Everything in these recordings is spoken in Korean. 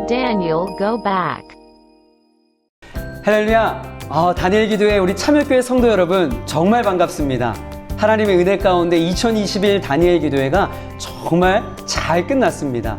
Daniel, go back. 할렐루야! 다니엘 기도회 우리 참여교회 성도 여러분 정말 반갑습니다. 하나님의 은혜 가운데 2021 다니엘 기도회가 정말 잘 끝났습니다.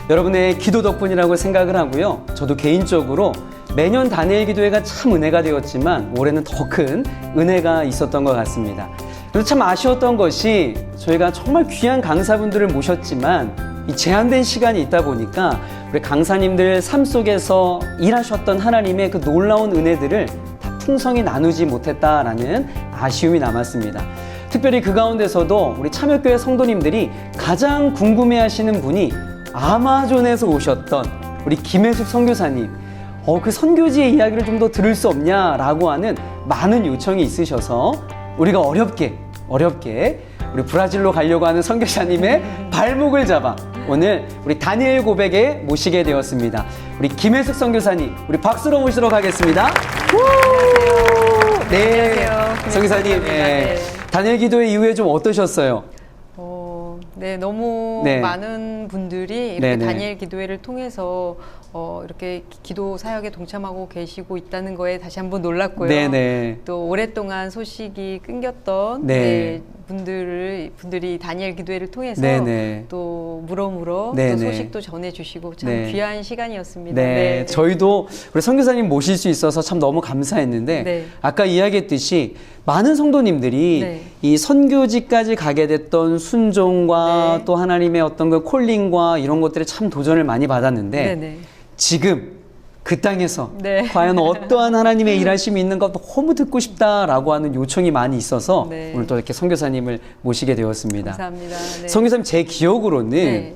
여러분의 기도 덕분이라고 생각을 하고요. 저도 개인적으로 매년 다니엘 기도회가 참 은혜가 되었지만 올해는 더 큰 은혜가 있었던 것 같습니다. 그래서 참 아쉬웠던 것이 저희가 정말 귀한 강사분들을 모셨지만 이 제한된 시간이 있다 보니까 우리 강사님들 삶 속에서 일하셨던 하나님의 그 놀라운 은혜들을 다 풍성히 나누지 못했다라는 아쉬움이 남았습니다. 특별히 그 가운데서도 우리 참여교회 성도님들이 가장 궁금해하시는 분이 아마존에서 오셨던 우리 김혜숙 선교사님, 그 선교지의 이야기를 좀 더 들을 수 없냐라고 하는 많은 요청이 있으셔서 우리가 어렵게 우리 브라질로 가려고 하는 선교사님의 발목을 잡아 오늘 우리 다니엘 고백에 모시게 되었습니다. 우리 김혜숙 선교사님, 우리 박수로 모시도록 하겠습니다. 네, 안녕하세요. 선교사님, 네. 다니엘 기도회 이후에 좀 어떠셨어요? 네, 너무 네. 많은 분들이 이렇게 네네. 다니엘 기도회를 통해서 이렇게 기도 사역에 동참하고 계시고 있다는 거에 다시 한번 놀랐고요. 네네. 또 오랫동안 소식이 끊겼던 네. 분들이 다니엘 기도회를 통해서 네네. 또 물어물어 네네. 또 소식도 전해주시고 참 네. 귀한 시간이었습니다. 네, 저희도 우리 선교사님 모실 수 있어서 참 너무 감사했는데 네. 아까 이야기했듯이 많은 성도님들이 네. 이 선교지까지 가게 됐던 순종과 네. 또 하나님의 어떤 그 콜링과 이런 것들에 참 도전을 많이 받았는데 네네. 지금 그 땅에서 네. 과연 어떠한 하나님의 일하심이 있는가 너무 듣고 싶다라고 하는 요청이 많이 있어서 네. 오늘 또 이렇게 선교사님을 모시게 되었습니다. 감사합니다. 네. 선교사님 제 기억으로는 네.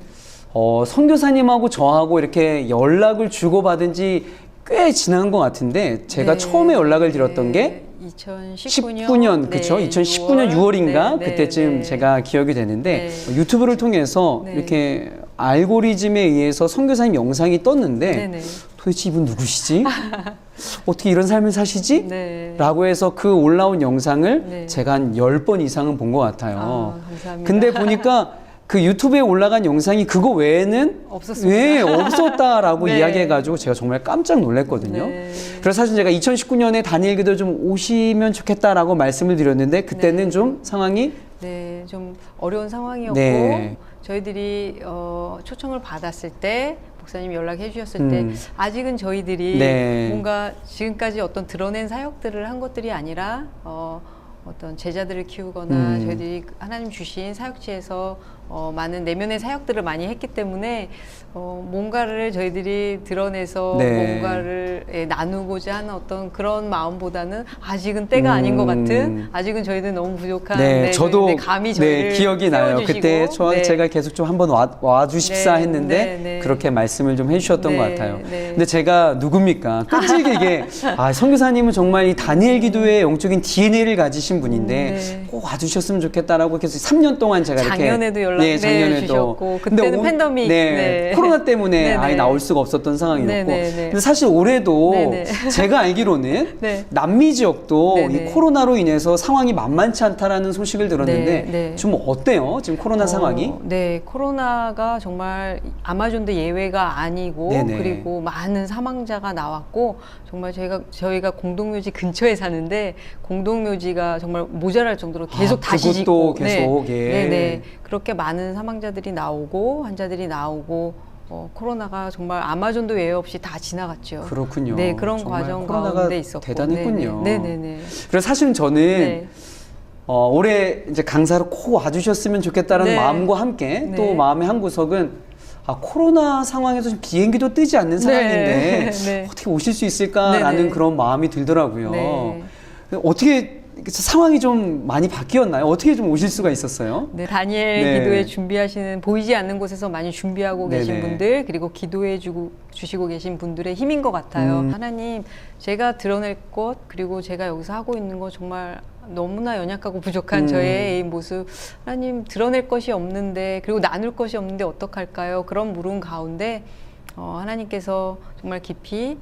선교사님하고 저하고 이렇게 연락을 주고받은 지 꽤 지난 것 같은데 제가 네. 처음에 연락을 드렸던 게 2019년 19년 그쵸? 2019년 6월인가 네, 그때쯤 네. 제가 기억이 되는데 네. 유튜브를 통해서 네. 이렇게 알고리즘에 의해서 선교사님 영상이 떴는데 네네. 도대체 이분 누구시지? 어떻게 이런 삶을 사시지? 네. 라고 해서 그 올라온 영상을 네. 제가 한 10번 이상은 본 것 같아요. 감사합니다. 근데 보니까 그 유튜브에 올라간 영상이 그거 외에는 없었습니다. 왜 없었다라고 네. 이야기해가지고 제가 정말 깜짝 놀랐거든요. 네. 그래서 사실 제가 2019년에 다니엘 기도 좀 오시면 좋겠다라고 말씀을 드렸는데 그때는 네. 좀 상황이 네, 좀 어려운 상황이었고 네. 저희들이 초청을 받았을 때 목사님 연락해 주셨을 때 아직은 저희들이 네. 뭔가 지금까지 어떤 드러낸 사역들을 한 것들이 아니라 어떤 제자들을 키우거나 저희들이 하나님 주신 사역지에서 많은 내면의 사역들을 많이 했기 때문에 뭔가를 저희들이 드러내서 네. 뭔가를 나누고자 하는 어떤 그런 마음보다는 아직은 때가 아닌 것 같은 아직은 저희는 너무 부족한 네, 저도 네, 감히 저희를 기억이 나요. 세워주시고, 그때 네. 제가 계속 좀 한번 와주십사 네, 했는데 네, 네. 그렇게 말씀을 좀 해주셨던 네, 것 같아요. 네. 근데 제가 누굽니까? 끈질기게 선교사님은 정말 이 다니엘 기도의 영적인 DNA를 가지신 분인데 네. 꼭 와주셨으면 좋겠다라고 계속 3년 동안 제가 이렇게 작년에도 연락 주셨고 근데 그때는 팬데믹 네, 코로나 때문에 네, 아예 네. 나올 수가 없었던 상황이었고 네, 네, 네. 근데 사실 올해도 네, 네. 제가 알기로는 네. 남미 지역도 네, 네. 이 코로나로 인해서 상황이 만만치 않다라는 소식을 들었는데 네, 네. 좀 어때요? 지금 코로나 상황이? 네, 코로나가 정말 아마존도 예외가 아니고 네네. 그리고 많은 사망자가 나왔고 정말 저희가 공동묘지 근처에 사는데 공동묘지가 정말 모자랄 정도로 계속 다시 그것도 짓고 계속, 네, 예. 네, 네. 그렇게 많은 사망자들이 나오고 환자들이 나오고 코로나가 정말 아마존도 예외 없이 다 지나갔죠. 그렇군요. 네, 그런 정말 과정 코로나가 가운데 있었고 대단했군요. 네, 네, 네. 그래서 사실은 저는 네. 올해 이제 강사로 꼭 와주셨으면 좋겠다는 네. 마음과 함께 네. 또 마음의 한 구석은 코로나 상황에서 지금 비행기도 뜨지 않는 상황인데 네. 어떻게 오실 수 있을까라는 네, 네. 그런 마음이 들더라고요. 네. 어떻게 상황이 좀 많이 바뀌었나요? 어떻게 좀 오실 수가 있었어요? 네, 다니엘 네. 기도회 준비하시는 보이지 않는 곳에서 많이 준비하고 계신 네네. 분들 그리고 기도해 주시고 계신 분들의 힘인 것 같아요. 하나님, 제가 드러낼 것 그리고 제가 여기서 하고 있는 거 정말 너무나 연약하고 부족한 저의 이 모습 하나님 드러낼 것이 없는데 그리고 나눌 것이 없는데 어떡할까요? 그런 물음 가운데 하나님께서 정말 깊이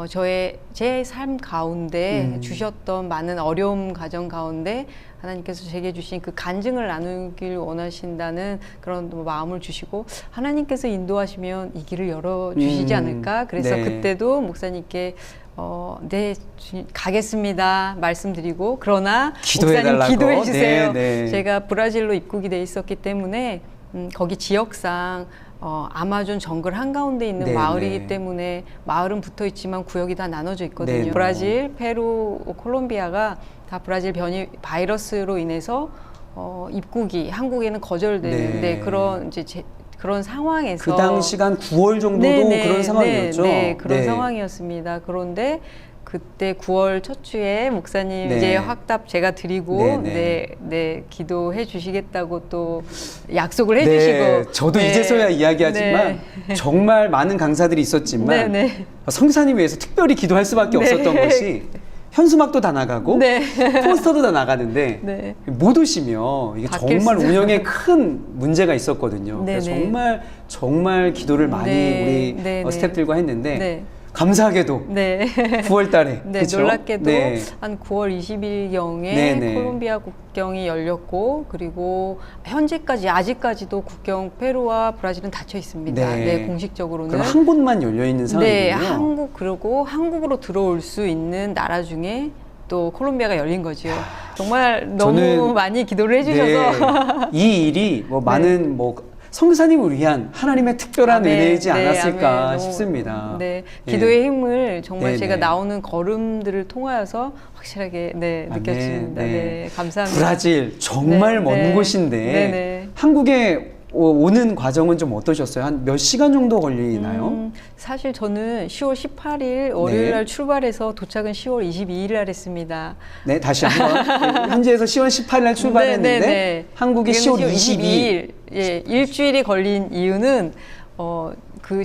제 삶 가운데 주셨던 많은 어려움 가정 가운데 하나님께서 제게 주신 그 간증을 나누길 원하신다는 그런 마음을 주시고 하나님께서 인도하시면 이 길을 열어주시지 않을까. 그래서 네. 그때도 목사님께 네, 주님, 가겠습니다 말씀드리고 그러나 기도해달라고. 목사님 기도해 주세요. 네, 네. 제가 브라질로 입국이 돼 있었기 때문에 거기 지역상 아마존 정글 한가운데 있는 네, 마을이기 네. 때문에 마을은 붙어 있지만 구역이 다 나눠져 있거든요. 네, 네. 브라질, 페루, 콜롬비아가 다 브라질 변이 바이러스로 인해서 입국이 한국에는 거절되는 네. 그런 이제 그런 상황에서 그 당시가 한 9월 정도도 그런 상황이었죠. 네, 그런 네. 상황이었습니다. 그런데 그때 9월 첫 주에 목사님 네. 이제 확답 제가 드리고 네, 네. 네, 기도해 주시겠다고 또 약속을 해 네, 주시고 저도 네. 이제서야 이야기하지만 네. 정말 많은 강사들이 있었지만 네, 네. 성교사님 위해서 특별히 기도할 수밖에 네. 없었던 것이 현수막도 다 나가고 네. 포스터도 다 나가는데 네. 못 오시면 이게 바뀔 정말 수도. 운영에 큰 문제가 있었거든요. 네, 그래서 네. 정말 기도를 많이 네, 우리 네, 네. 스태프들과 했는데 네. 감사하게도 네. 9월 달에 네, 그쵸? 놀랍게도 네. 한 9월 20일경에 네, 네. 콜롬비아 국경이 열렸고 그리고 아직까지도 국경 페루와 브라질은 닫혀 있습니다. 네. 네, 공식적으로는. 그럼 한 곳만 열려 있는 네, 상황이군요. 그리고 한국으로 들어올 수 있는 나라 중에 또 콜롬비아가 열린 거죠. 정말 너무 저는 많이 기도를 해주셔서 네, 이 일이 뭐 많은 뭐 선교사님을 위한 하나님의 특별한 아멘, 은혜이지 네, 않았을까 아멘. 너무, 싶습니다. 네, 예. 기도의 힘을 정말 네, 제가 네. 나오는 걸음들을 통하여서 확실하게 아멘, 느껴집니다. 네. 네, 감사합니다. 브라질 정말 네, 먼 네. 곳인데 네, 네. 한국에 오는 과정은 좀 어떠셨어요? 한 몇 시간 정도 걸리나요? 사실 저는 10월 18일 월요일 네. 날 출발해서 도착은 10월 22일 날 했습니다. 네, 다시 한번 현지에서 10월 18일 날 출발했는데 네, 네, 네. 한국이 10월 22일. 예, 일주일이 걸린 이유는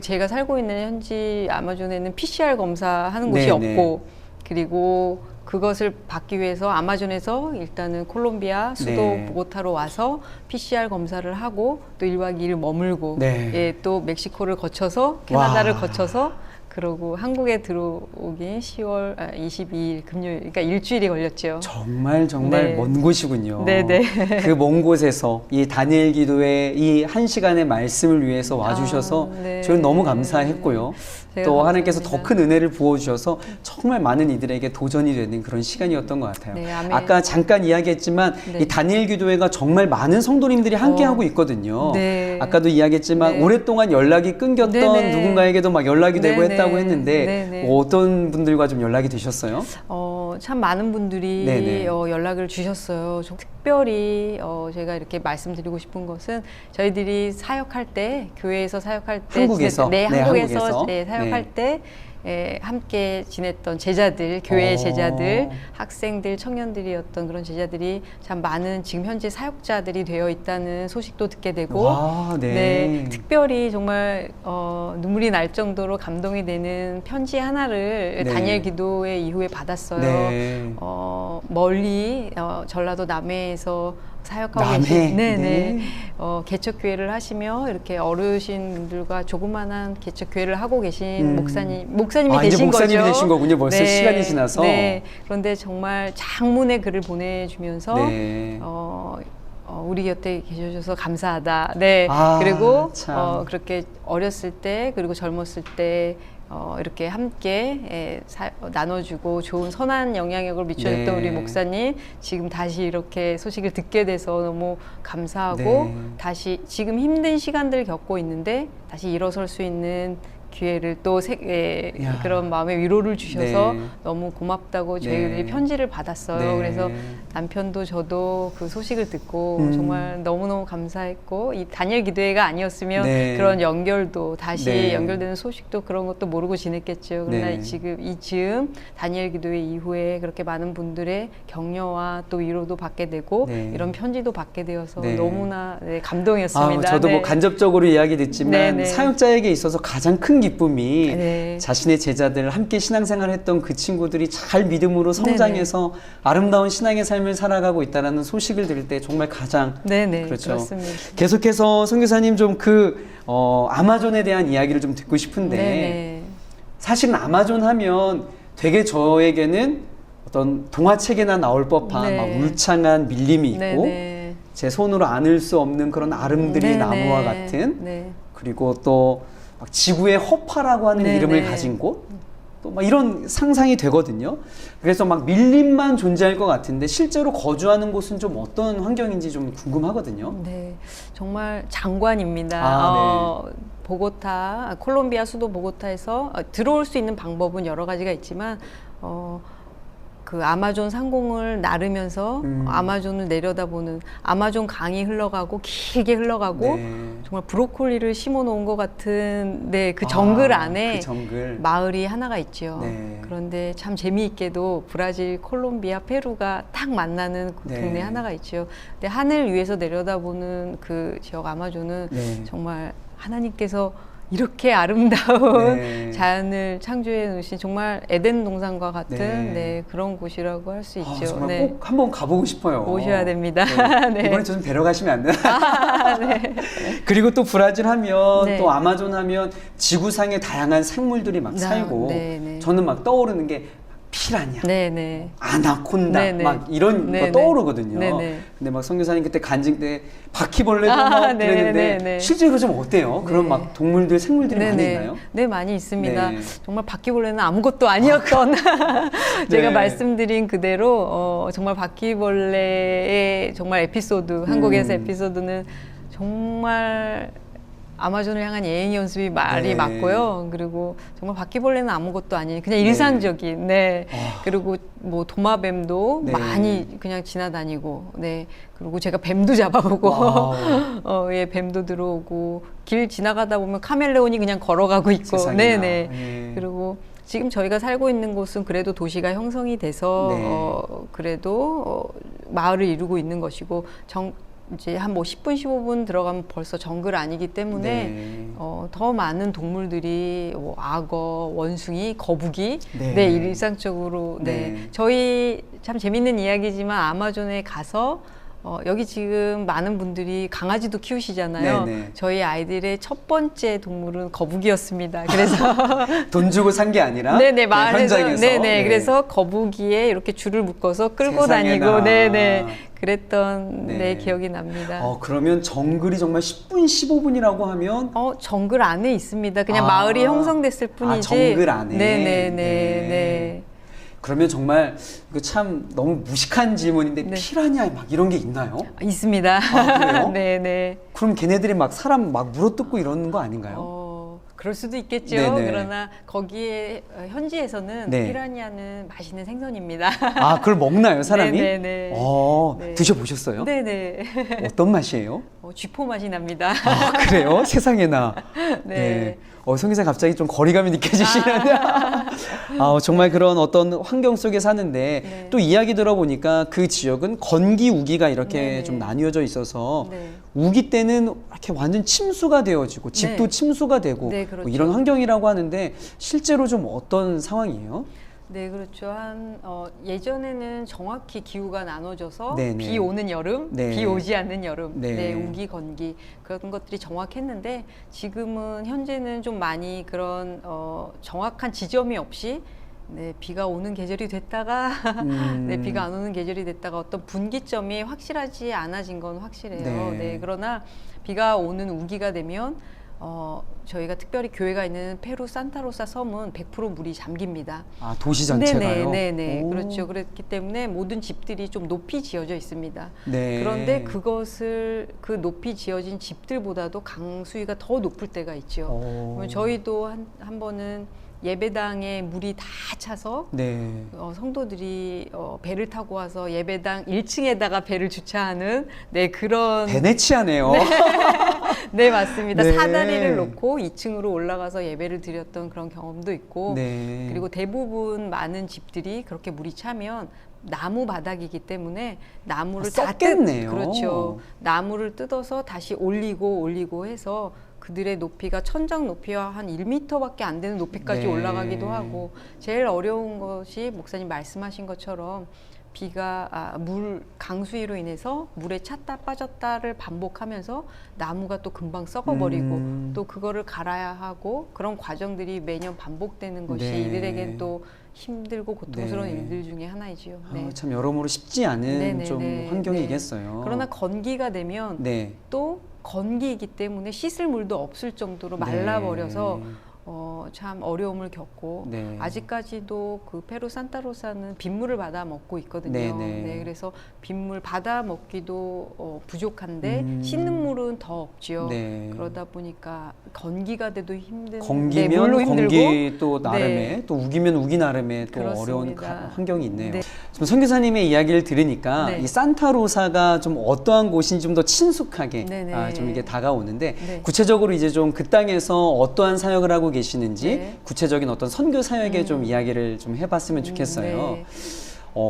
제가 살고 있는 현지 아마존에는 PCR 검사하는 곳이 네, 네. 없고 그리고 그것을 받기 위해서 아마존에서 일단은 콜롬비아 수도 네. 보고타로 와서 PCR 검사를 하고 또 1박 2일 머물고 네. 예, 또 멕시코를 거쳐서 캐나다를 와. 거쳐서 그러고 한국에 들어오긴 10월 22일 금요일 그러니까 일주일이 걸렸죠. 정말 네. 먼 곳이군요. 네, 네. 그 먼 곳에서 이 다니엘 기도의 이 한 시간의 말씀을 위해서 와주셔서 네. 저는 너무 감사했고요. 제가 또 하나님께서 더 감사합니다. 큰 은혜를 부어주셔서 정말 많은 이들에게 도전이 되는 그런 시간이었던 것 같아요. 네, 아멘. 아까 잠깐 이야기했지만 네. 이 다니엘 기도회가 정말 많은 성도님들이 함께하고 있거든요. 네. 아까도 이야기했지만 네. 오랫동안 연락이 끊겼던 네네. 누군가에게도 막 연락이 되고 네네. 했다고 했는데 네네. 어떤 분들과 좀 연락이 되셨어요? 참 많은 분들이 네네. 연락을 주셨어요. 특별히 제가 이렇게 말씀드리고 싶은 것은 저희들이 사역할 때 교회에서 사역할 때 한국에서? 네, 네, 한국에서 한국에서. 네, 사역할 네. 때 함께 지냈던 제자들, 교회의 제자들, 어. 학생들, 청년들이었던 그런 제자들이 참 많은 지금 현재 사역자들이 되어 있다는 소식도 듣게 되고 와, 네. 특별히 정말 눈물이 날 정도로 감동이 되는 편지 하나를 네. 다니엘 기도회 이후에 받았어요. 네. 멀리 전라도 남해에서 사역하고 남해? 계신 네. 개척교회를 하시며 이렇게 어르신들과 조그만한 개척교회를 하고 계신 목사님이 이제 되신 목사님이 거죠. 되신 거군요. 벌써 시간이 지나서. 네. 그런데 정말 장문의 글을 보내주면서 네. 우리 곁에 계셔줘서 감사하다. 네. 아, 그리고 참. 그렇게 어렸을 때 그리고 젊었을 때 이렇게 함께 나눠주고 좋은 선한 영향력을 미쳐줬던 네. 우리 목사님 지금 다시 이렇게 소식을 듣게 돼서 너무 감사하고 네. 다시 지금 힘든 시간들을 겪고 있는데 다시 일어설 수 있는 기회를 또 야. 그런 마음의 위로를 주셔서 네. 너무 고맙다고 저희들이 네. 편지를 받았어요. 네. 그래서 남편도 저도 그 소식을 듣고 정말 너무너무 감사했고 이 다니엘 기도회가 아니었으면 네. 그런 연결도 다시 네. 연결되는 소식도 그런 것도 모르고 지냈겠죠. 그러나 네. 지금 다니엘 기도회 이후에 그렇게 많은 분들의 격려와 또 위로도 받게 되고 네. 이런 편지도 받게 되어서 네. 너무나 감동이었습니다. 저도 뭐 네. 간접적으로 이야기 듣지만 네, 네. 사역자에게 있어서 가장 큰 기쁨이 네. 자신의 제자들 함께 신앙생활했던 그 친구들이 잘 믿음으로 성장해서 아름다운 신앙의 삶을 살아가고 있다는 소식을 들을 때 정말 가장 네네 그렇죠. 그렇습니다. 계속해서 선교사님 좀 아마존에 대한 이야기를 좀 듣고 싶은데 네네. 사실은 아마존 하면 되게 저에게는 어떤 동화책에나 나올 법한 네. 막 울창한 밀림이 있고 네네. 제 손으로 안을 수 없는 그런 아름드리 네네. 나무와 같은 네. 그리고 또 막 지구의 허파라고 하는 네네. 이름을 가진 곳, 또 막 이런 상상이 되거든요. 그래서 막 밀림만 존재할 것 같은데 실제로 거주하는 곳은 좀 어떤 환경인지 좀 궁금하거든요. 네, 정말 장관입니다. 아, 보고타, 콜롬비아 수도 보고타에서 들어올 수 있는 방법은 여러 가지가 있지만 그 아마존 상공을 나르면서 아마존을 내려다보는 아마존 강이 흘러가고 길게 흘러가고 네. 정말 브로콜리를 심어 놓은 것 같은 그 정글 안에 그 정글. 마을이 하나가 있죠. 네. 그런데 참 재미있게도 브라질, 콜롬비아, 페루가 딱 만나는 네. 동네 하나가 있죠. 근데 하늘 위에서 내려다보는 그 지역 아마존은 네. 정말 하나님께서 이렇게 아름다운 네. 자연을 창조해 놓으신 정말 에덴 동산과 같은 네. 그런 곳이라고 할 수 있죠. 정말 네. 꼭 한번 가보고 싶어요. 오셔야 됩니다. 네. 네. 이번에 저 좀 데려가시면 안 되나요? 그리고 또 브라질 하면 네. 또 아마존 하면 지구상에 다양한 생물들이 막 살고 네, 네. 저는 막 떠오르는 게 피라냐, 네네. 아나콘다 네, 네. 막 이런 네, 거 떠오르거든요. 네, 네. 근데 막 선교사님 그때 간증 때 바퀴벌레도 막 네, 그랬는데 네, 네. 실제로 좀 어때요? 그런 네. 막 동물들, 생물들이 많이 있나요? 네, 많이 있습니다. 네. 정말 바퀴벌레는 아무것도 아니었던 제가 네. 말씀드린 그대로 정말 바퀴벌레의 정말 에피소드, 한국에서 에피소드는 정말 아마존을 향한 예행 연습이 말이 네. 맞고요. 그리고 정말 바퀴벌레는 아무것도 아닌 그냥 일상적인 그리고 뭐 도마뱀도 네. 많이 그냥 지나다니고 그리고 제가 뱀도 잡아보고 예, 뱀도 들어오고 길 지나가다 보면 카멜레온이 그냥 걸어가고 있고 세상에나. 네네. 네. 그리고 지금 저희가 살고 있는 곳은 그래도 도시가 형성이 돼서 네. 그래도 마을을 이루고 있는 것이고 이제 한 뭐 10분, 15분 들어가면 벌써 정글 아니기 때문에 네. 더 많은 동물들이 악어, 원숭이, 거북이 네. 일상적으로 네. 저희 참 재밌는 이야기지만 아마존에 가서 여기 지금 많은 분들이 강아지도 키우시잖아요. 네, 네. 저희 아이들의 첫 번째 동물은 거북이였습니다. 그래서 돈 주고 산 게 아니라 네네 마을에서 현장에서 네네 그래서 거북이에 이렇게 줄을 묶어서 끌고 세상에나. 다니고 네네 그랬던 네. 기억이 납니다. 그러면 정글이 정말 10분, 15분이라고 하면 정글 안에 있습니다. 그냥 마을이 형성됐을 뿐이지. 정글 안에. 네네네. 네. 네. 그러면 정말 이거 참 너무 무식한 질문인데 네. 피라냐 막 이런 게 있나요? 있습니다. 그래요? 네네. 그럼 걔네들이 막 사람 막 물어뜯고 이러는 거 아닌가요? 그럴 수도 있겠죠. 네네. 그러나 거기에 현지에서는 네. 피라냐는 맛있는 생선입니다. 그걸 먹나요, 사람이? 네네네. 네. 드셔보셨어요? 네네. 어떤 맛이에요? 쥐포 맛이 납니다. 그래요? 세상에나. 네. 성기사 갑자기 좀 거리감이 느껴지시는데. 정말 그런 어떤 환경 속에 사는데 네. 또 이야기 들어보니까 그 지역은 건기 우기가 이렇게 네네. 좀 나뉘어져 있어서 네. 우기 때는 이렇게 완전 침수가 되어지고 집도 네. 침수가 되고 네, 그렇죠. 뭐 이런 환경이라고 하는데 실제로 좀 어떤 상황이에요? 네, 그렇죠. 예전에는 정확히 기후가 나눠져서 네네. 비 오는 여름, 네. 비 오지 않는 여름, 네. 우기, 건기 그런 것들이 정확했는데 지금은 현재는 좀 많이 그런 정확한 지점이 없이 비가 오는 계절이 됐다가 비가 안 오는 계절이 됐다가 어떤 분기점이 확실하지 않아진 건 확실해요. 네. 그러나 비가 오는 우기가 되면 저희가 특별히 교회가 있는 페루 산타로사 섬은 100% 물이 잠깁니다. 도시 전체가요? 네네. 오. 그렇죠. 그렇기 때문에 모든 집들이 좀 높이 지어져 있습니다. 네. 그런데 그 높이 지어진 집들보다도 강수위가 더 높을 때가 있죠. 그러면 저희도 한 번은 예배당에 물이 다 차서 네. 성도들이 배를 타고 와서 예배당 1층에다가 배를 주차하는 그런 베네치아네요. 네 맞습니다. 네. 사다리를 놓고 2층으로 올라가서 예배를 드렸던 그런 경험도 있고 네. 그리고 대부분 많은 집들이 그렇게 물이 차면 나무 바닥이기 때문에 나무를 썩겠네요. 그렇죠. 나무를 뜯어서 다시 올리고 해서 그들의 높이가 천장 높이와 한 1m밖에 안 되는 높이까지 네. 올라가기도 하고 제일 어려운 것이 목사님 말씀하신 것처럼 물 강수위로 인해서 물에 찼다 빠졌다를 반복하면서 나무가 또 금방 썩어버리고 또 그거를 갈아야 하고 그런 과정들이 매년 반복되는 것이 네. 이들에겐 또 힘들고 고통스러운 네. 일들 중에 하나이지요. 네. 참 여러모로 쉽지 않은 네네네. 좀 환경이겠어요. 그러나 건기가 되면 네. 또 건기이기 때문에 씻을 물도 없을 정도로 말라버려서 참 어려움을 겪고 네. 아직까지도 그 페루 산타로사는 빗물을 받아 먹고 있거든요. 네네. 네, 그래서 빗물 받아 먹기도 부족한데 씻는 물은 더 없지요. 네. 그러다 보니까 건기가 돼도 힘든. 건기면 네, 물로 건기 또 나름의 네. 또 우기면 우기 나름의 또 어려운 그렇습니다. 환경이 있네요. 네. 지금 선교사님의 이야기를 들으니까 네. 이 산타로사가 좀 어떠한 곳인지 좀 더 친숙하게 네네. 좀 이게 다가오는데 네. 구체적으로 이제 좀 그 땅에서 어떠한 사역을 하고 계시는지 네. 구체적인 어떤 선교 사역에 좀 이야기를 좀 해봤으면 좋겠어요. 네.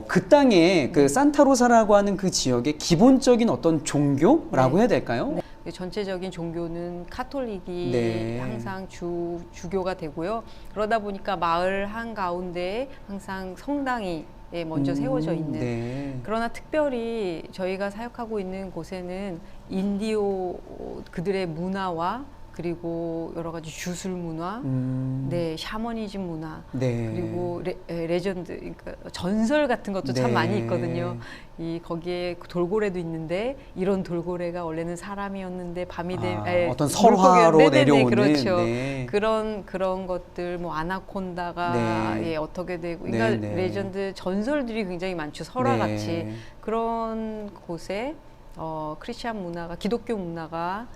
그 땅에 그 산타로사라고 하는 그 지역의 기본적인 어떤 종교라고 네. 해야 될까요? 네. 전체적인 종교는 카톨릭이 네. 항상 주교가 되고요. 그러다 보니까 마을 한가운데에 항상 성당이 먼저 세워져 있는. 네. 그러나 특별히 저희가 사역하고 있는 곳에는 인디오 그들의 문화와 그리고 여러 가지 주술 문화, 네, 샤머니즘 문화, 네. 그리고 레전드, 그러니까 전설 같은 것도 참 네. 많이 있거든요. 거기에 돌고래도 있는데 이런 돌고래가 원래는 사람이었는데 밤이 되면 어떤 설화로 내려오는 그렇죠. 네. 그런 것들 뭐 아나콘다가 네. 어떻게 되고 그러니까 네, 네. 레전드 전설들이 굉장히 많죠. 설화 같이 네. 그런 곳에 크리스찬 문화가 기독교 문화가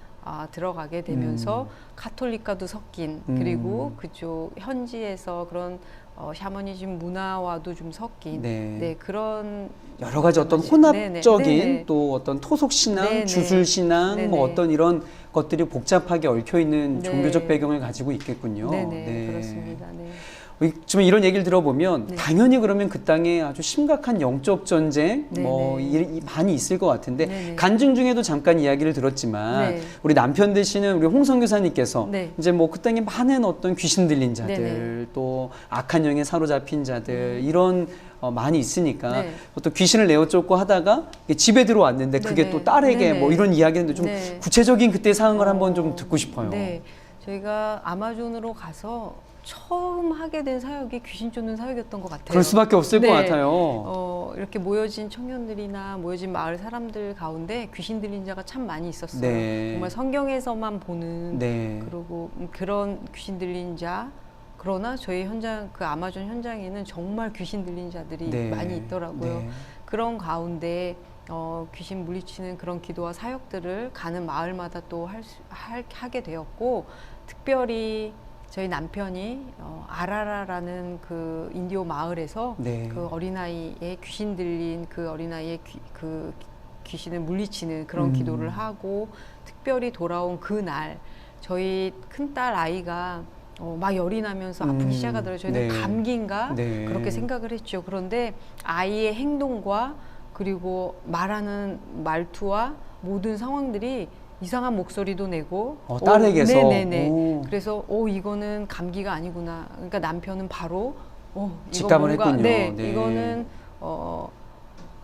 들어가게 되면서 카톨릭과도 섞인 그리고 그쪽 현지에서 그런 샤머니즘 문화와도 좀 섞인 네. 그런 여러 가지 어떤 네네. 혼합적인 네네. 또 어떤 토속 신앙, 네네. 주술 신앙, 네네. 뭐 어떤 이런 것들이 복잡하게 얽혀 있는 네. 종교적 배경을 가지고 있겠군요. 네네 그렇습니다. 네. 좀 이런 얘기를 들어보면 네. 당연히 그러면 그 땅에 아주 심각한 영적 전쟁 네네. 뭐 많이 있을 것 같은데 네네. 간증 중에도 잠깐 이야기를 들었지만 네. 우리 남편 되시는 우리 홍성 교사님께서 네. 이제 뭐 그 땅에 많은 어떤 귀신 들린 자들 네네. 또 악한 영에 사로잡힌 자들 이런 많이 있으니까 네. 또 귀신을 내어 쫓고 하다가 집에 들어왔는데 그게 네네. 또 딸에게 네네. 뭐 이런 이야기인데 좀 네. 구체적인 그때 상황을 한번 좀 듣고 싶어요. 네, 저희가 아마존으로 가서 처음 하게 된 사역이 귀신 쫓는 사역이었던 것 같아요. 그럴 수밖에 없을 네. 것 같아요. 이렇게 모여진 청년들이나 모여진 마을 사람들 가운데 귀신 들린 자가 참 많이 있었어요. 네. 정말 성경에서만 보는 네. 그리고 그런 귀신 들린 자. 그러나 저희 현장 그 아마존 현장에는 정말 귀신 들린 자들이 네. 많이 있더라고요. 네. 그런 가운데 귀신 물리치는 그런 기도와 사역들을 가는 마을마다 또 하게 되었고 특별히 저희 남편이 아라라라는 그 인디오 마을에서 네. 그 어린아이의 귀신 들린 그 어린아이의 그 귀신을 물리치는 그런 기도를 하고 특별히 돌아온 그날 저희 큰딸 아이가 막 열이 나면서 아프기 시작하더라고요. 저희는 네. 감기인가 네. 그렇게 생각을 했죠. 그런데 아이의 행동과 그리고 말하는 말투와 모든 상황들이 이상한 목소리도 내고 딸에게서 네네네. 오. 그래서 이거는 감기가 아니구나. 그러니까 남편은 바로 이거 직감을 뭔가, 했군요. 네, 네. 이거는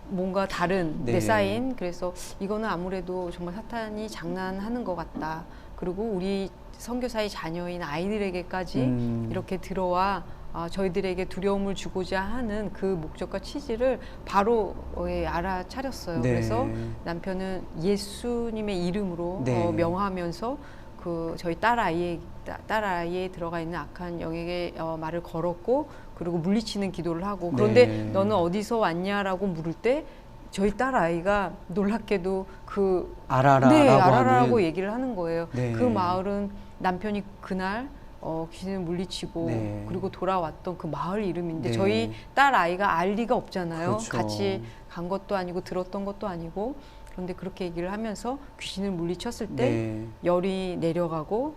뭔가 다른 네. 내 사인. 그래서 이거는 아무래도 정말 사탄이 장난하는 것 같다. 그리고 우리 선교사의 자녀인 아이들에게까지 이렇게 들어와 저희들에게 두려움을 주고자 하는 그 목적과 취지를 바로 알아차렸어요. 네. 그래서 남편은 예수님의 이름으로 네. 명하면서 그 저희 딸아이에 들어가 있는 악한 영에게 말을 걸었고 그리고 물리치는 기도를 하고 그런데 네. 너는 어디서 왔냐라고 물을 때 저희 딸아이가 놀랍게도 아라라라고 얘기를 하는 거예요. 네. 그 마을은 남편이 그날 귀신을 물리치고 네. 그리고 돌아왔던 그 마을 이름인데 네. 저희 딸 아이가 알 리가 없잖아요. 그렇죠. 같이 간 것도 아니고 들었던 것도 아니고 그런데 그렇게 얘기를 하면서 귀신을 물리쳤을 때 네. 열이 내려가고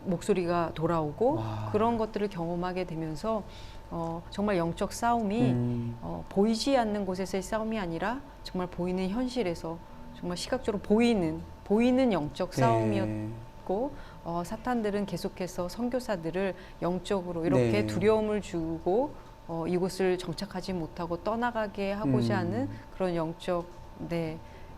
목소리가 돌아오고 와. 그런 것들을 경험하게 되면서 정말 영적 싸움이 보이지 않는 곳에서의 싸움이 아니라 정말 보이는 현실에서 정말 시각적으로 보이는 영적 싸움이었고 사탄들은 계속해서 선교사들을 영적으로 이렇게 네. 두려움을 주고 이곳을 정착하지 못하고 떠나가게 하고자 하는 그런 영적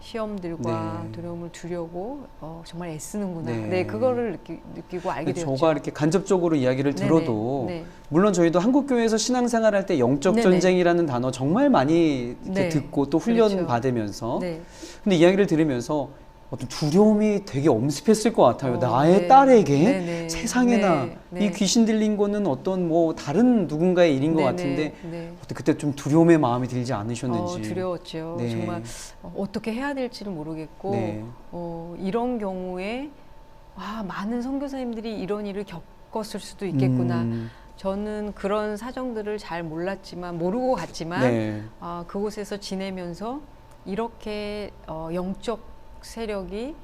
시험들과 네. 두려움을 두려고 정말 애쓰는구나. 네. 네, 그거를 느끼고 알게 되었죠. 저가 이렇게 간접적으로 이야기를 네네. 들어도 네. 물론 저희도 한국교회에서 신앙생활할 때 영적 네네. 전쟁이라는 단어 정말 많이 이렇게 네. 듣고 또 훈련 그렇죠. 받으면서 네. 근데 이야기를 들으면서 어떤 두려움이 되게 엄습했을 것 같아요. 나의 네. 딸에게 네네. 세상에나 네. 네. 이 귀신 들린 거는 어떤 뭐 다른 누군가의 일인 것 네네. 같은데 네. 어떻게 그때 좀 두려움의 마음이 들지 않으셨는지. 두려웠죠. 네. 정말 어떻게 해야 될지를 모르겠고 네. 이런 경우에 많은 선교사님들이 이런 일을 겪었을 수도 있겠구나. 저는 그런 사정들을 잘 몰랐지만 모르고 갔지만 네. 그곳에서 지내면서 이렇게 영적 세력이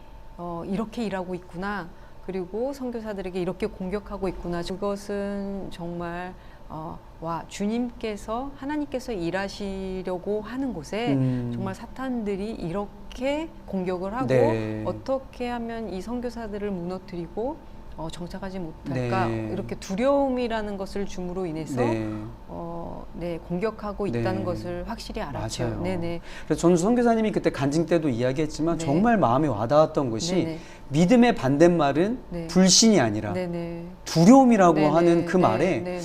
이렇게 일하고 있구나. 그리고 선교사들에게 이렇게 공격하고 있구나. 그것은 정말 주님께서 하나님께서 일하시려고 하는 곳에 정말 사탄들이 이렇게 공격을 하고 네. 어떻게 하면 이 선교사들을 무너뜨리고 정착하지 못할까. 네. 이렇게 두려움이라는 것을 줌으로 인해서 공격하고 있다는 네. 것을 확실히 알았죠. 맞아요. 네네. 그래서 저는 선교사님이 그때 간증 때도 이야기했지만 네. 정말 마음이 와닿았던 것이 네네. 믿음의 반대말은 네. 불신이 아니라 네네. 두려움이라고 네네. 하는 그 말에 네네.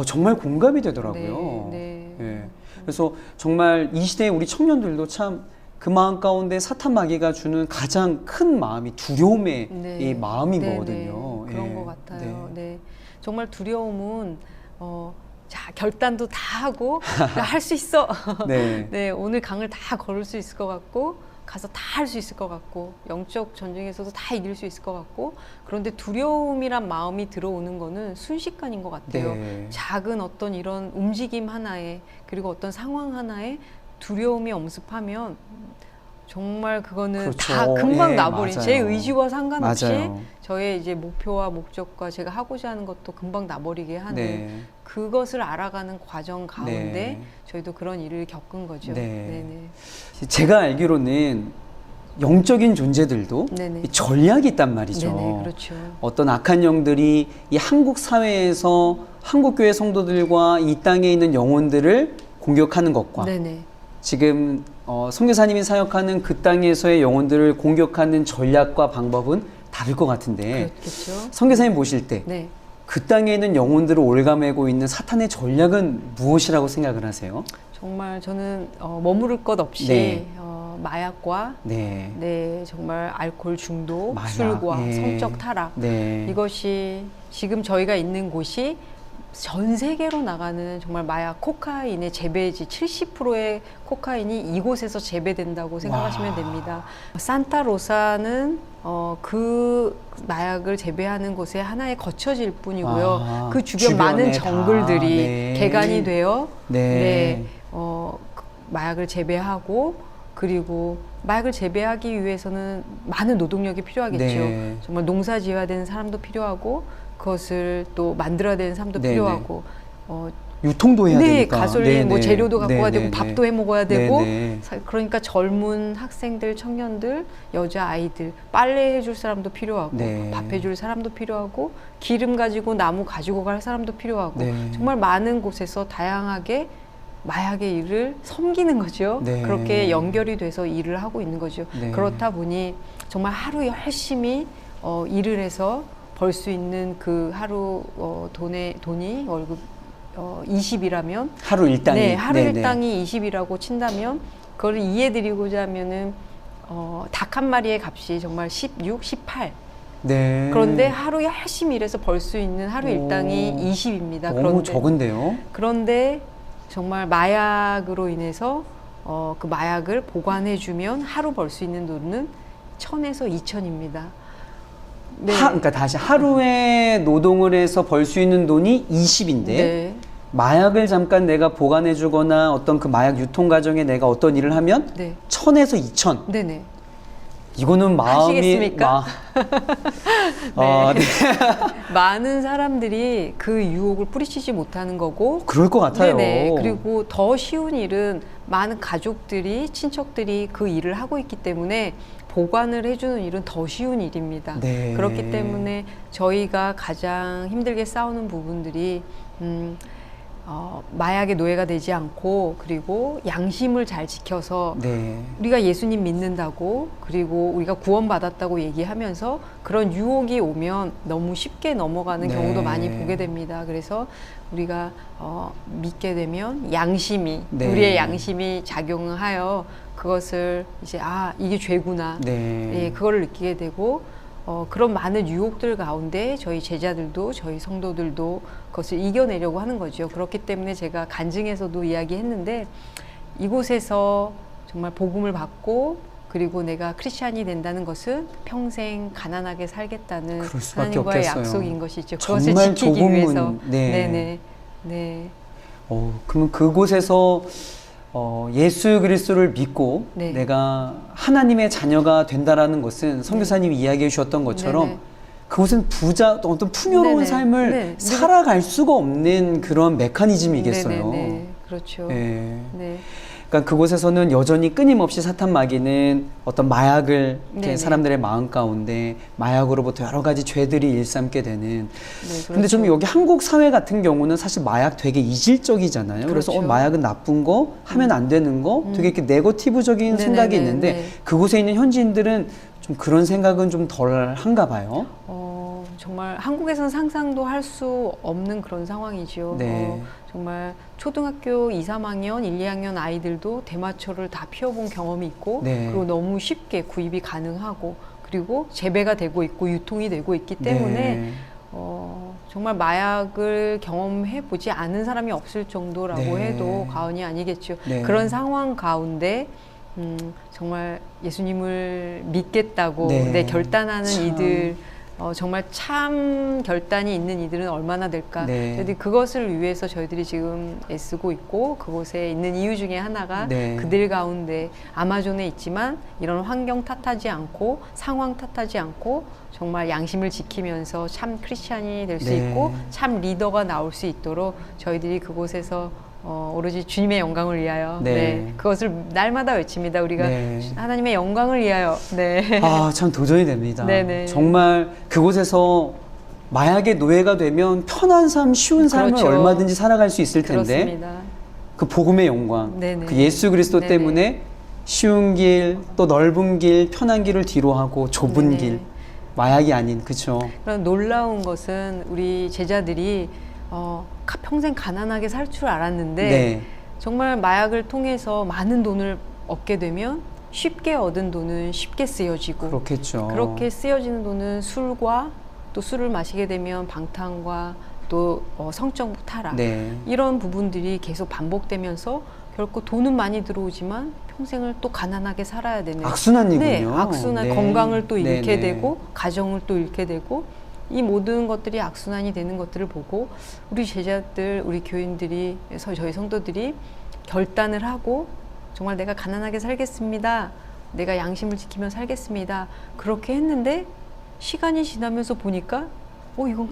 정말 공감이 되더라고요. 네. 예. 그래서 정말 이 시대의 우리 청년들도 참 그 마음 가운데 사탄 마귀가 주는 가장 큰 마음이 두려움의 네. 이 마음인 네, 거거든요. 네. 그런 예. 것 같아요. 네. 네. 정말 두려움은 결단도 다 하고 할 수 있어. 네. 네, 오늘 강을 다 걸을 수 있을 것 같고 가서 다 할 수 있을 것 같고 영적 전쟁에서도 다 이길 수 있을 것 같고 그런데 두려움이란 마음이 들어오는 거는 순식간인 것 같아요. 네. 작은 어떤 이런 움직임 하나에 그리고 어떤 상황 하나에 두려움이 엄습하면 정말 그거는 그렇죠. 다 금방 예, 나버린 맞아요. 제 의지와 상관없이 맞아요. 저의 이제 목표와 목적과 제가 하고자 하는 것도 금방 나버리게 하는 네. 그것을 알아가는 과정 가운데 네. 저희도 그런 일을 겪은 거죠. 네. 네네. 제가 알기로는 영적인 존재들도 네네. 이 전략이 있단 말이죠. 네네, 그렇죠. 어떤 악한 영들이 이 한국 사회에서 한국교회 성도들과 이 땅에 있는 영혼들을 공격하는 것과 네네. 지금 선교사님이 사역하는 그 땅에서의 영혼들을 공격하는 전략과 방법은 다를 것 같은데 그렇겠죠. 선교사님 보실 때 네. 그 땅에 있는 영혼들을 올가매고 있는 사탄의 전략은 무엇이라고 생각을 하세요? 정말 저는 머무를 것 없이 네. 마약과 네. 정말 알코올 중독, 마약, 술과 예. 성적 타락 네. 이것이 지금 저희가 있는 곳이 전 세계로 나가는 정말 마약 코카인의 재배지 70%의 코카인이 이곳에서 재배된다고 생각하시면 됩니다. 산타로사는 그 마약을 재배하는 곳의 하나의 거처지일 뿐이고요. 그 주변 많은 정글들이 네. 개간이 되어 네. 마약을 재배하고 그리고 마약을 재배하기 위해서는 많은 노동력이 필요하겠죠. 네. 정말 농사 지어야 되는 사람도 필요하고 그것을 또 만들어야 되는 사람도 네네. 필요하고 유통도 해야 되니까. 가솔린 뭐 재료도 갖고 가야 되고 네네네. 밥도 해 먹어야 되고 네네. 그러니까 젊은 학생들, 청년들, 여자 아이들 빨래 해줄 사람도 필요하고 네. 밥 해줄 사람도 필요하고 기름 가지고 나무 가지고 갈 사람도 필요하고 네. 정말 많은 곳에서 다양하게 마약의 일을 섬기는 거죠. 네. 그렇게 연결이 돼서 일을 하고 있는 거죠. 네. 그렇다 보니 정말 하루 열심히 일을 해서 벌 수 있는 그 하루 돈이 월급 20이라면 하루 일당이. 네, 하루 네네. 일당이 20이라고 친다면 그걸 이해드리고자 하면은 닭 한 마리의 값이 정말 16, 18. 네. 그런데 하루 열심히 일해서 벌 수 있는 하루 오. 일당이 20입니다. 너무 적은데요? 그런데 정말 마약으로 인해서 그 마약을 보관해주면 하루 벌 수 있는 돈은 1,000에서 2,000입니다. 네. 그러니까 다시 하루에 노동을 해서 벌 수 있는 돈이 20인데 네. 마약을 잠깐 내가 보관해 주거나 어떤 그 마약 유통 과정에 내가 어떤 일을 하면 네. 1,000에서 2,000. 네네. 이거는 마음이 하시겠습니까? 네. 많은 사람들이 그 유혹을 뿌리치지 못하는 거고 그럴 것 같아요. 네네. 그리고 더 쉬운 일은 많은 가족들이 친척들이 그 일을 하고 있기 때문에 보관을 해주는 일은 더 쉬운 일입니다. 네. 그렇기 때문에 저희가 가장 힘들게 싸우는 부분들이 마약의 노예가 되지 않고 그리고 양심을 잘 지켜서 네. 우리가 예수님 믿는다고 그리고 우리가 구원받았다고 얘기하면서 그런 유혹이 오면 너무 쉽게 넘어가는 네. 경우도 많이 보게 됩니다. 그래서 우리가 믿게 되면 양심이 네. 우리의 양심이 작용하여 그것을 이제 이게 죄구나 네. 예, 그거를 느끼게 되고 그런 많은 유혹들 가운데 저희 제자들도 저희 성도들도 그것을 이겨내려고 하는 거죠. 그렇기 때문에 제가 간증에서도 이야기했는데 이곳에서 정말 복음을 받고 그리고 내가 크리스찬이 된다는 것은 평생 가난하게 살겠다는 그럴 수밖에 하나님과의 없겠어요. 약속인 것이죠. 그것을 정말 지키기 좁은 위해서. 문. 네. 네네. 네. 그러면 그곳에서 예수 그리스도를 믿고 네. 내가 하나님의 자녀가 된다라는 것은 선교사님이 이야기해 주셨던 것처럼 네네. 그곳은 또 어떤 풍요로운 네네. 삶을 네. 살아갈 수가 없는 그런 메커니즘이겠어요. 네네네. 그렇죠. 네. 네. 그러니까 그곳에서는 여전히 끊임없이 사탄 마귀는 어떤 마약을 이렇게 네네. 사람들의 마음 가운데 마약으로부터 여러 가지 죄들이 일삼게 되는. 네, 근데 그렇죠. 좀 여기 한국 사회 같은 경우는 사실 마약 되게 이질적이잖아요. 그래서 그렇죠. 마약은 나쁜 거, 하면 안 되는 거, 되게 이렇게 네거티브적인 네네네. 생각이 있는데 네. 그곳에 있는 현지인들은 좀 그런 생각은 좀 덜 한가 봐요. 정말 한국에서는 상상도 할 수 없는 그런 상황이죠. 네. 정말 초등학교 2, 3학년, 1, 2학년 아이들도 대마초를 다 피워본 경험이 있고 네. 그리고 너무 쉽게 구입이 가능하고 그리고 재배가 되고 있고 유통이 되고 있기 때문에 네. 정말 마약을 경험해 보지 않은 사람이 없을 정도라고 네. 해도 과언이 아니겠죠. 네. 그런 상황 가운데 정말 예수님을 믿겠다고 네. 결단하는 참. 이들 정말 참 결단이 있는 이들은 얼마나 될까. 네. 저희들이 그것을 위해서 저희들이 지금 애쓰고 있고 그곳에 있는 이유 중에 하나가 네. 그들 가운데 아마존에 있지만 이런 환경 탓하지 않고 상황 탓하지 않고 정말 양심을 지키면서 참 크리스찬이 될 수 네. 있고 참 리더가 나올 수 있도록 저희들이 그곳에서 오로지 주님의 영광을 위하여 네. 그것을 날마다 외칩니다. 우리가 네. 하나님의 영광을 위하여 네. 참 도전이 됩니다. 네네. 정말 그곳에서 마약의 노예가 되면 편한 삶, 쉬운 삶을 그렇죠. 얼마든지 살아갈 수 있을 텐데 그렇습니다. 그 복음의 영광, 네네. 그 예수 그리스도 네네. 때문에 쉬운 길, 또 넓은 길, 편한 길을 뒤로하고 좁은 네네. 길, 마약이 아닌, 그렇죠? 그런 놀라운 것은 우리 제자들이 평생 가난하게 살 줄 알았는데 네. 정말 마약을 통해서 많은 돈을 얻게 되면 쉽게 얻은 돈은 쉽게 쓰여지고 그렇겠죠. 그렇게 쓰여지는 돈은 술과 또 술을 마시게 되면 방탕과 또 성적 타락 네. 이런 부분들이 계속 반복되면서 결코 돈은 많이 들어오지만 평생을 또 가난하게 살아야 되는 악순환이군요. 네, 악순환 네. 건강을 또 잃게 네네. 되고 가정을 또 잃게 되고 이 모든 것들이 악순환이 되는 것들을 보고 우리 제자들, 우리 교인들이, 저희 성도들이 결단을 하고 정말 내가 가난하게 살겠습니다. 내가 양심을 지키며 살겠습니다. 그렇게 했는데 시간이 지나면서 보니까 이건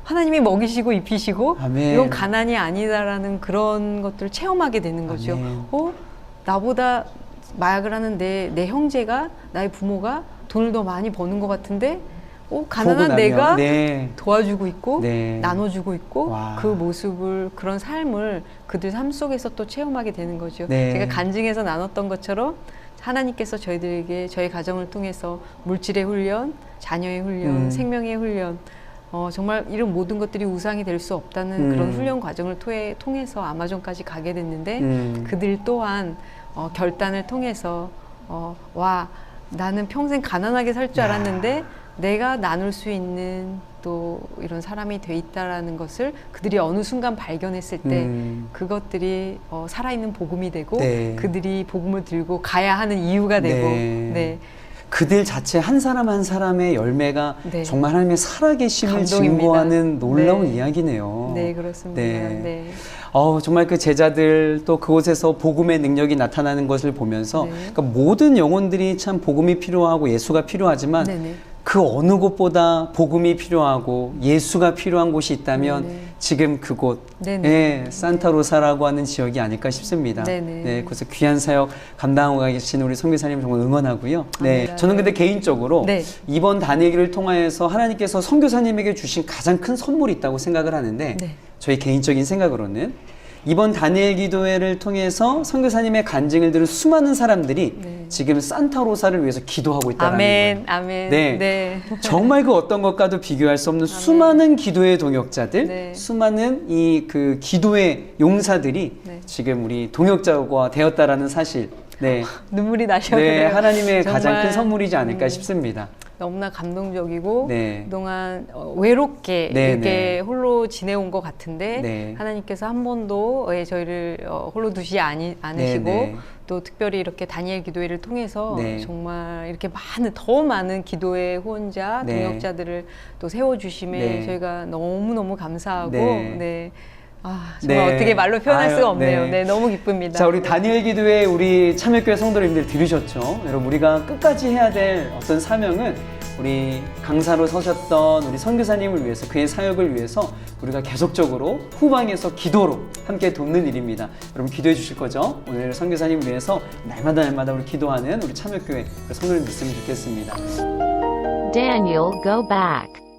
하나님이 먹이시고 입히시고 아멘. 이건 가난이 아니다라는 그런 것들을 체험하게 되는 거죠. 아멘. 나보다 마약을 하는 내 형제가 나의 부모가 돈을 더 많이 버는 것 같은데 가난한 내가 네. 도와주고 있고 네. 나눠주고 있고 와. 그 모습을 그런 삶을 그들 삶 속에서 또 체험하게 되는 거죠. 네. 제가 간증에서 나눴던 것처럼 하나님께서 저희들에게 저희 가정을 통해서 물질의 훈련, 자녀의 훈련, 생명의 훈련 정말 이런 모든 것들이 우상이 될 수 없다는 그런 훈련 과정을 통해서 아마존까지 가게 됐는데 그들 또한 결단을 통해서 나는 평생 가난하게 살 줄 알았는데 내가 나눌 수 있는 또 이런 사람이 돼 있다라는 것을 그들이 어느 순간 발견했을 때 그것들이 살아있는 복음이 되고 네. 그들이 복음을 들고 가야 하는 이유가 되고 네. 그들 자체 한 사람 한 사람의 열매가 네. 정말 하나님의 살아계심을 감동입니다. 증거하는 놀라운 네. 이야기네요. 네, 그렇습니다. 네. 네. 정말 그 제자들 또 그곳에서 복음의 능력이 나타나는 것을 보면서 네. 그러니까 모든 영혼들이 참 복음이 필요하고 예수가 필요하지만 네네. 그 어느 곳보다 복음이 필요하고 예수가 필요한 곳이 있다면 네네. 지금 그곳 네네. 산타로사라고 하는 지역이 아닐까 싶습니다. 네네. 네, 그래서 귀한 사역 감당하고 계신 우리 선교사님 정말 응원하고요. 네, 감사합니다. 저는 근데 개인적으로 네. 이번 다니엘기를 통하여서 하나님께서 선교사님에게 주신 가장 큰 선물이 있다고 생각을 하는데 네. 저희 개인적인 생각으로는 이번 다니엘 기도회를 통해서 선교사님의 간증을 들은 수많은 사람들이 네. 지금 산타로사를 위해서 기도하고 있다는 아멘, 거예요. 아멘. 네. 네. 정말 그 어떤 것과도 비교할 수 없는 수많은 기도의 동역자들, 네. 수많은 이 그 기도의 용사들이 네. 지금 우리 동역자가 되었다라는 사실. 네. 눈물이 나셔요. 네, 하나님의 가장 정말, 큰 선물이지 않을까 싶습니다. 너무나 감동적이고 네. 그동안 외롭게 네, 이렇게 네. 홀로 지내온 것 같은데 네. 하나님께서 한 번도 저희를 홀로 두지 않으시고 네. 또 특별히 이렇게 다니엘 기도회를 통해서 네. 정말 이렇게 더 많은 기도의 후원자, 네. 동역자들을 또 세워주심에 네. 저희가 너무너무 감사하고 네. 네. 정말 네. 어떻게 말로 표현할 아유, 수가 없네요. 네. 네, 너무 기쁩니다. 자, 우리 다니엘 기도회 우리 참여교회 성도님들 들으셨죠? 여러분, 우리가 끝까지 해야 될 어떤 사명은 우리 강사로 서셨던 우리 선교사님을 위해서, 그의 사역을 위해서 우리가 계속적으로 후방에서 기도로 함께 돕는 일입니다. 여러분 기도해 주실 거죠? 오늘 선교사님을 위해서 날마다 우리 기도하는 우리 참여교회 성도님 됐으면 좋겠습니다. Daniel, go back.